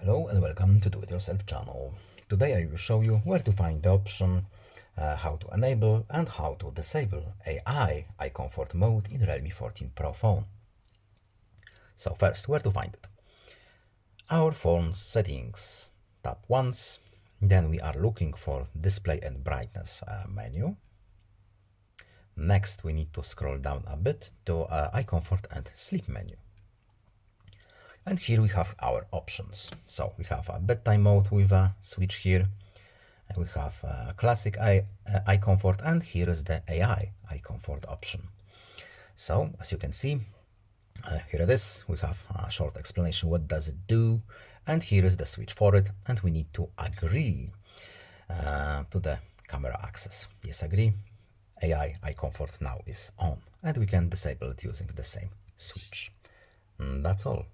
Hello and welcome to Do It Yourself channel. Today I will show you where to find the option, how to enable and how to disable AI eye comfort mode in Realme 14 Pro phone. So first, where to find it? Our phone's settings. Tap once, then we are looking for display and brightness menu. Next we need to scroll down a bit to eye comfort and sleep menu. And here we have our options. So we have a bedtime mode with a switch here. And we have classic eye comfort, and here is the AI eye comfort option. So as you can see, here it is. We have a short explanation what does it do, and here is the switch for it, and we need to agree to the camera access. Yes, agree. AI eye comfort now is on, and we can disable it using the same switch. That's all.